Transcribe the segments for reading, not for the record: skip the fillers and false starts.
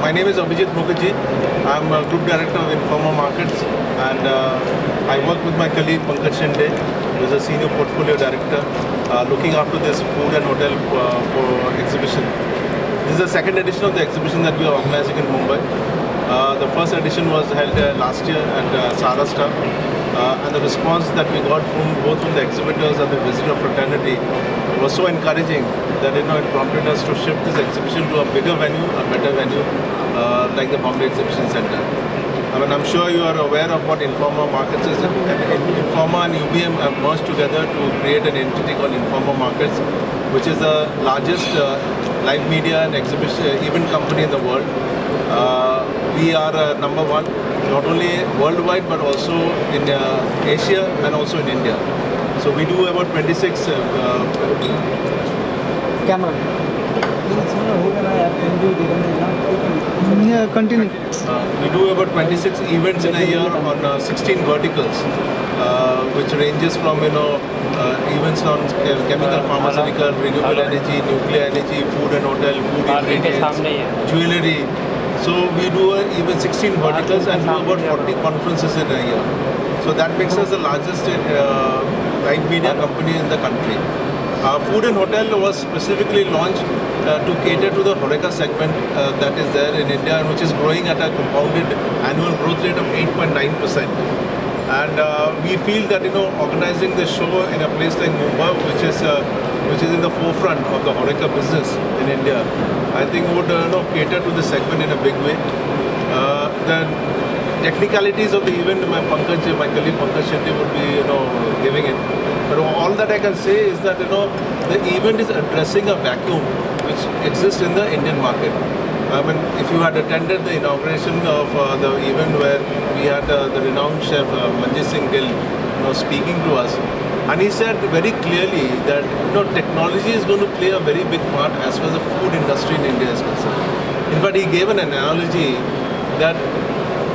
My name is Abhijit. I'm a Group Director of Informa Markets, and I work with my colleague Pankaj, who is a Senior Portfolio Director, looking after this food and hotel exhibition. This is the second edition of the exhibition that we are organizing in Mumbai. The first edition was held last year at Sarastra, and the response that we got from both the exhibitors and the visitor fraternity was so encouraging that it prompted us to shift this exhibition to a bigger venue, a better venue, like the Bombay Exhibition Center. I mean, I'm sure you are aware of what Informa Markets is. Informa and UBM have merged together to create an entity called Informa Markets, which is the largest live media and exhibition event company in the world. We are number one, not only worldwide but also in Asia and also in India. So we do about 26 camera. Yeah, continue. We do about 26 events in a year on 16 verticals, which ranges from events on chemical, pharmaceutical, renewable energy, nuclear energy, food and hotel, food ingredients, jewellery. So we do even 16 verticals and do about 40 conferences in a year. So that makes us the largest live media company in the country. Food and hotel was specifically launched to cater to the HoReCa segment that is there in India, and which is growing at a compounded annual growth rate of 8.9%. And we feel that organizing the show in a place like Mumbai, which is in the forefront of the HoReCa business in India, I think would cater to the segment in a big way. The technicalities of the event, my colleague Pankaj would be giving it. But all that I can say is that the event is addressing a vacuum which exists in the Indian market. I mean, if you had attended the inauguration of the event where we had the renowned chef Manjeet Singh Gill speaking to us, and he said very clearly that technology is going to play a very big part as far as the food industry in India is concerned. In fact, he gave an analogy that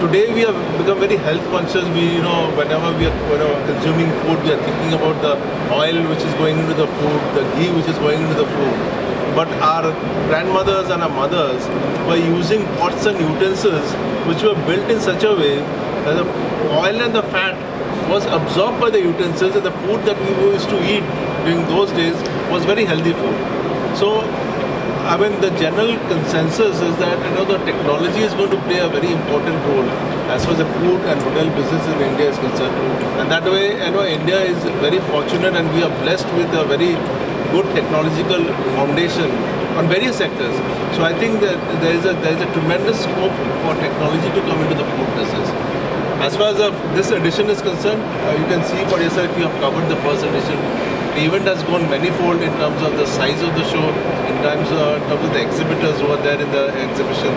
today we have become very health conscious. We, whenever we are consuming food, we are thinking about the oil which is going into the food, the ghee which is going into the food. But our grandmothers and our mothers were using pots and utensils which were built in such a way that the oil and the fat was absorbed by the utensils, and the food that we used to eat during those days was very healthy food. So, I mean, the general consensus is that the technology is going to play a very important role as far as the food and hotel business in India is concerned. And that way, India is very fortunate, and we are blessed with a very good technological foundation on various sectors. So I think that there is a tremendous scope for technology to come into the food business. As far as this edition is concerned, you can see for yourself, you have covered the first edition. The event has grown manifold in terms of the size of the show, in terms of the exhibitors who are there in the exhibition,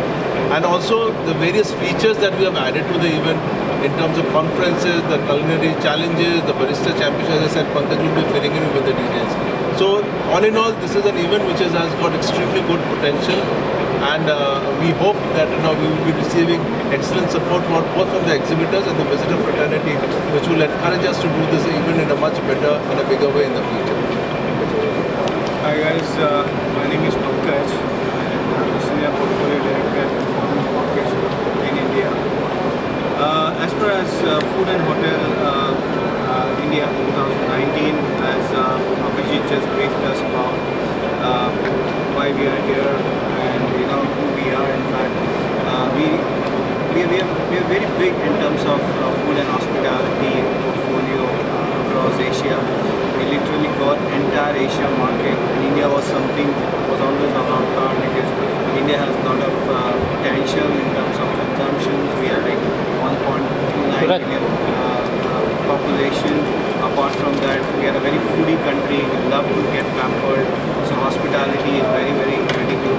and also the various features that we have added to the event in terms of conferences, the culinary challenges, the barista championship. As I said, Pankaj will be filling in with the details. So all in all, this is an event which has got extremely good potential, and we hope that we will be receiving excellent support both from the exhibitors and the visitor fraternity, which will encourage us to do this event in a much better and a bigger way in the future. Hi guys, my name is Pankaj. I'm the Senior Portfolio Director at Informa Markets in India. As far as food and hotel India 2019, as Abhijit just briefed us about why we are here and who we are. In fact, we are very big in terms of food and hospitality portfolio across Asia. We literally got entire Asia market, and India was something was always on our card because India has a lot of potential in terms of consumption. We are like 1.29 million population. Apart from that, we are a very foodie country. We love to get pampered. So hospitality is very, very critical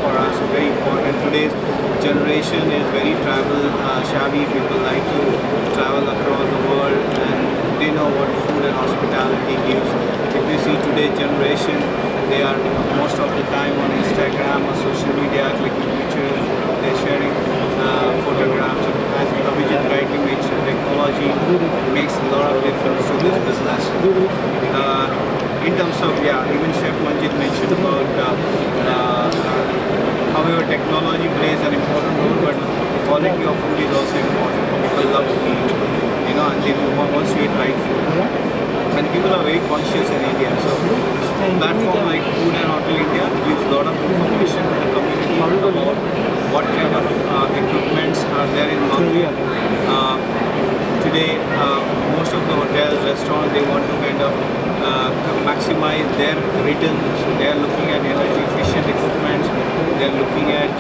for us. Very important. Today's generation is very travel shabby. People like to travel across the world, and they know what food and hospitality gives. If you see today's generation, they are most of the time on Instagram or social media, clicking pictures. They're sharing photographs. As Abhijit rightly mentioned, technology makes a lot of difference to this business. In terms of, even Chef Manjeet mentioned about how However, technology plays an important role, but the quality of food is also important. People love to eat, and they want to eat right food. And people are very conscious in India. So, platform like Food and Hotel India gives a lot of information to the community about what kind of equipments are there in market. Today, most of the hotels, restaurants, they want to kind of maximize their return. So they are looking at energy efficient equipment. They are looking at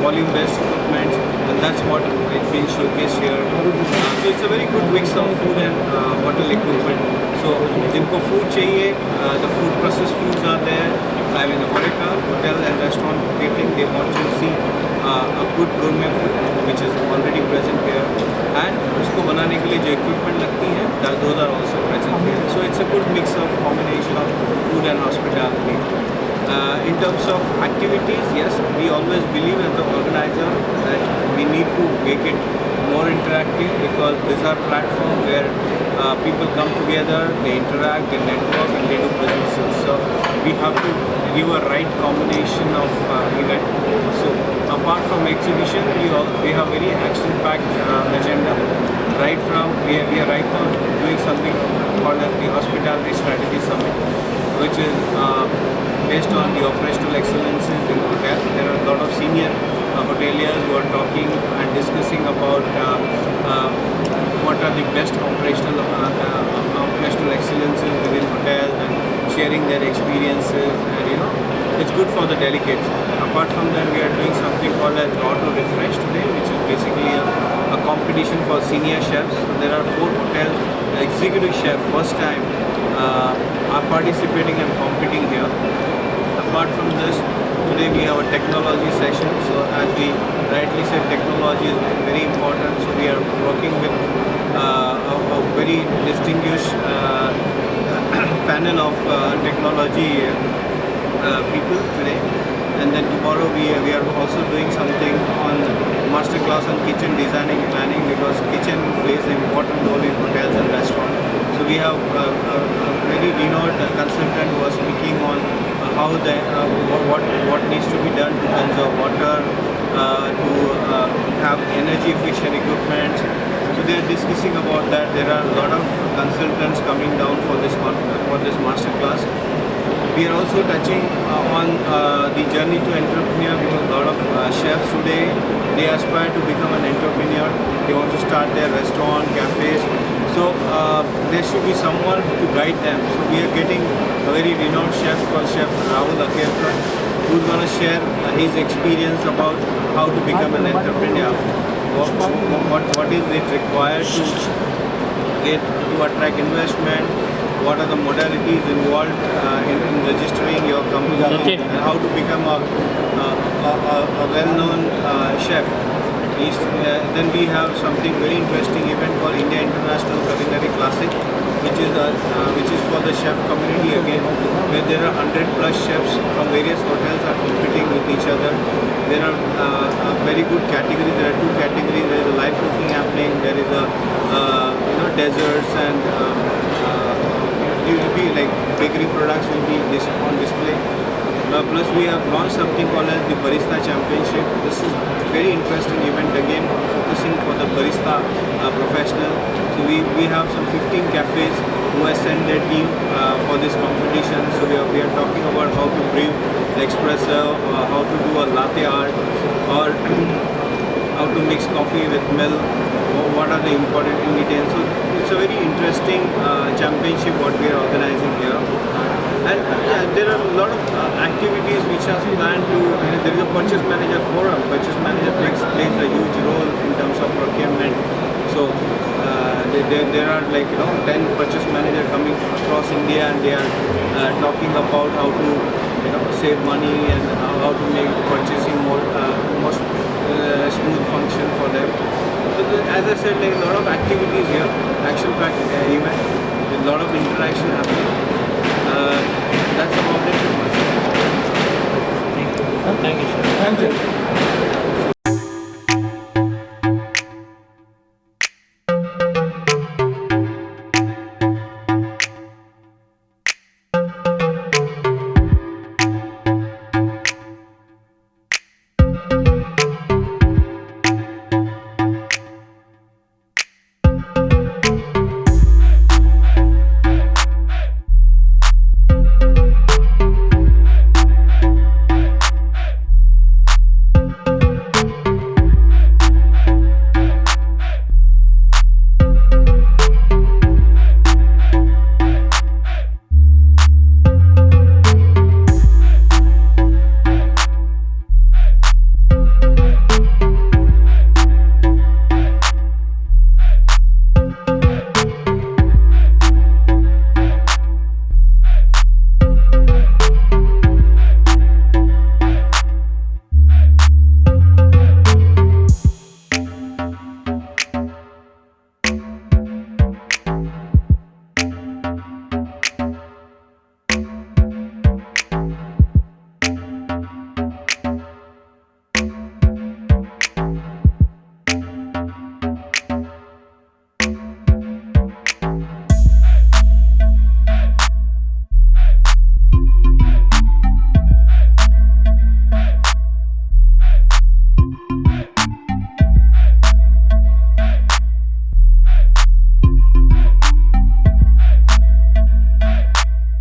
volume based equipment, and that's what is being showcased here. So it's a very good mix of food and hotel equipment. So जिनको food चाहिए, the food processed foods are there. I mean, Horeca, hotel and restaurant catering, they want to see a good gourmet food which is already present here, and उसको बनाने के लिए जो equipment लगती है, those are also present here. So it's a good mix of combination of food and hospitality. In terms of activities, yes, we always believe as the organizer that we need to make it more interactive, because these are platforms where people come together, they interact, they network, and they do businesses. So we have to give a right combination of event. So apart from exhibition, we have very action-packed agenda. Right from we are right now doing something called as the Hospitality Strategy Summit, which is based on the operational excellences in hotel. There are a lot of senior hoteliers who are talking and discussing about what are the best operational excellences within hotels and sharing their experiences, and it's good for the delegates. Apart from that, we are doing something called as Raw to Refresh today, which is basically a competition for senior chefs. So there are 4 hotels, the executive chef first time are participating and competing here. Apart from this, today we have a technology session. So as we rightly said, technology is very important. So we are working with a very distinguished panel of technology people today. And then tomorrow we are also doing something on masterclass on kitchen designing and planning, because kitchen plays an important role in hotels and restaurants. So we have a very renowned consultant who was speaking on how what needs to be done to conserve water, to have energy efficient equipment. So they are discussing about that. There are a lot of consultants coming down for this masterclass. We are also touching on the journey to entrepreneur, because a lot of chefs today, they aspire to become an entrepreneur. They want to start their restaurant, cafes. So there should be someone to guide them. So we are getting a very renowned chef called Chef Rahul Akerkar, who's going to share his experience about how to become an entrepreneur. What is it required to attract investment? What are the modalities involved in registering your company, and how to become a well-known chef. Then we have something very interesting event called India International Culinary Classic, which is for the chef community again, where there are 100+ chefs from various hotels are competing with each other. There are very good categories. There are 2 categories. There is a live cooking happening. There is a desserts, and it will be like bakery products will be on display. Plus we have launched something called as the Barista Championship. This is very interesting event again, focusing for the barista professional. So we have some 15 cafes who have sent their team for this competition. So we are talking about how to brew the espresso, how to do a latte art, or how to mix coffee with milk, or what are the important ingredients. So it's a very interesting championship what we are organizing here. And there are a lot of activities which are planned to, there is a purchase manager forum. Purchase manager plays a huge role in terms of procurement. So there are 10 purchase managers coming across India, and they are talking about how to save money and how to make purchasing more smooth function for them. So as I said, a lot of activities here, action-packed event, with a lot of interaction happening. That's about it. Thank you. Thank you.